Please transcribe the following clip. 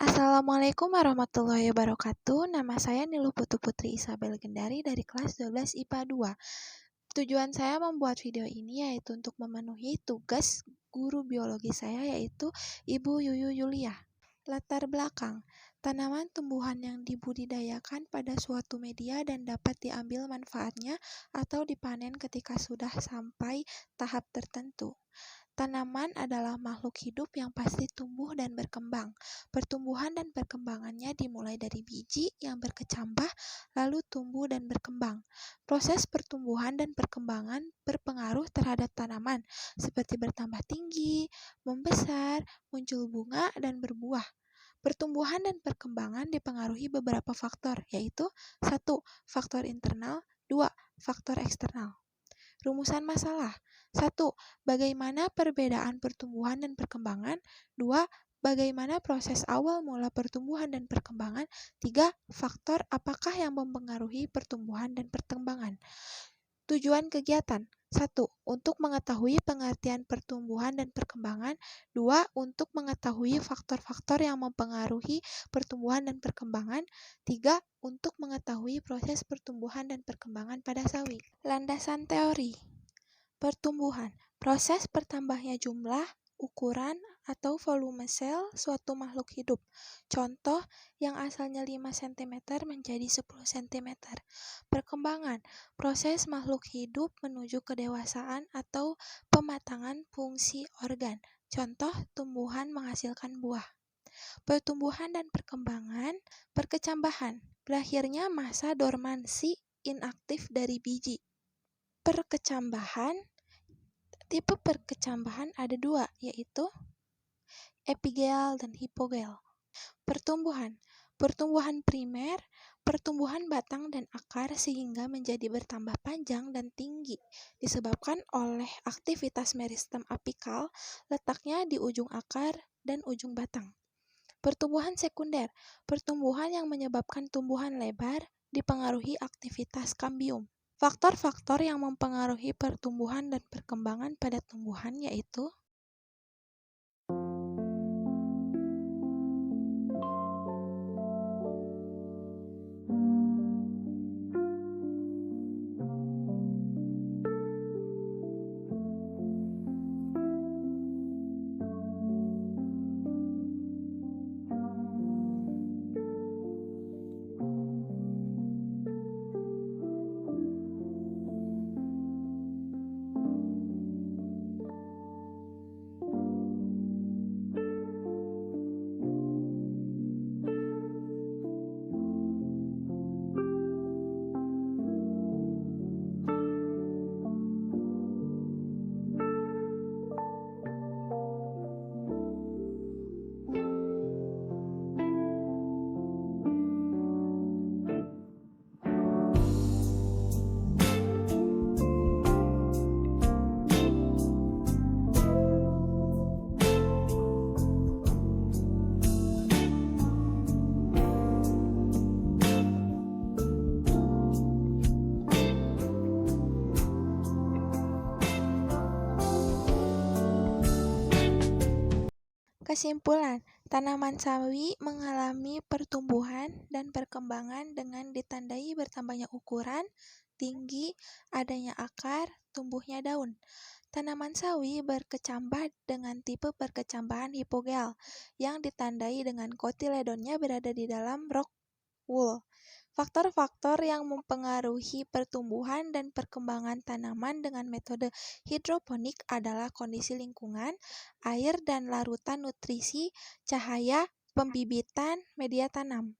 Assalamualaikum warahmatullahi wabarakatuh. Nama saya Niluh Putu Putri Isabel Gendari dari kelas 12 IPA 2. Tujuan saya membuat video ini yaitu untuk memenuhi tugas guru biologi saya yaitu Ibu Yuyu Yuliah. Latar belakang, tanaman tumbuhan yang dibudidayakan pada suatu media dan dapat diambil manfaatnya atau dipanen ketika sudah sampai tahap tertentu. Tanaman adalah makhluk hidup yang pasti tumbuh dan berkembang. Pertumbuhan dan perkembangannya dimulai dari biji yang berkecambah, lalu tumbuh dan berkembang. Proses pertumbuhan dan perkembangan berpengaruh terhadap tanaman, seperti bertambah tinggi, membesar, muncul bunga, dan berbuah. Pertumbuhan dan perkembangan dipengaruhi beberapa faktor, yaitu 1. Faktor internal, 2. Faktor eksternal. Rumusan masalah. 1. Bagaimana perbedaan pertumbuhan dan perkembangan? 2. Bagaimana proses awal mula pertumbuhan dan perkembangan? 3. Faktor apakah yang mempengaruhi pertumbuhan dan perkembangan? Tujuan kegiatan. 1. Untuk mengetahui pengertian pertumbuhan dan perkembangan. 2. Untuk mengetahui faktor-faktor yang mempengaruhi pertumbuhan dan perkembangan. 3. Untuk mengetahui proses pertumbuhan dan perkembangan pada sawi. Landasan teori. Pertumbuhan. Proses bertambahnya jumlah, ukuran, atau volume sel suatu makhluk hidup. Contoh, yang asalnya 5 cm menjadi 10 cm. Perkembangan. Proses makhluk hidup menuju kedewasaan atau pematangan fungsi organ. Contoh, tumbuhan menghasilkan buah. Pertumbuhan dan perkembangan. Perkecambahan. Berakhirnya masa dormansi inaktif dari biji. Perkecambahan. Tipe perkecambahan ada 2, yaitu epigel dan hipogel. Pertumbuhan. Pertumbuhan primer, pertumbuhan batang dan akar sehingga menjadi bertambah panjang dan tinggi, disebabkan oleh aktivitas meristem apikal, letaknya di ujung akar dan ujung batang. Pertumbuhan sekunder, pertumbuhan yang menyebabkan tumbuhan lebar, dipengaruhi aktivitas kambium. Faktor-faktor yang mempengaruhi pertumbuhan dan perkembangan pada tumbuhan yaitu kesimpulan. Tanaman sawi mengalami pertumbuhan dan perkembangan dengan ditandai bertambahnya ukuran, tinggi, adanya akar, tumbuhnya daun. Tanaman sawi berkecambah dengan tipe perkecambahan hipogel yang ditandai dengan kotiledonnya berada di dalam rok wool. Faktor-faktor yang mempengaruhi pertumbuhan dan perkembangan tanaman dengan metode hidroponik adalah kondisi lingkungan, air dan larutan nutrisi, cahaya, pembibitan, media tanam.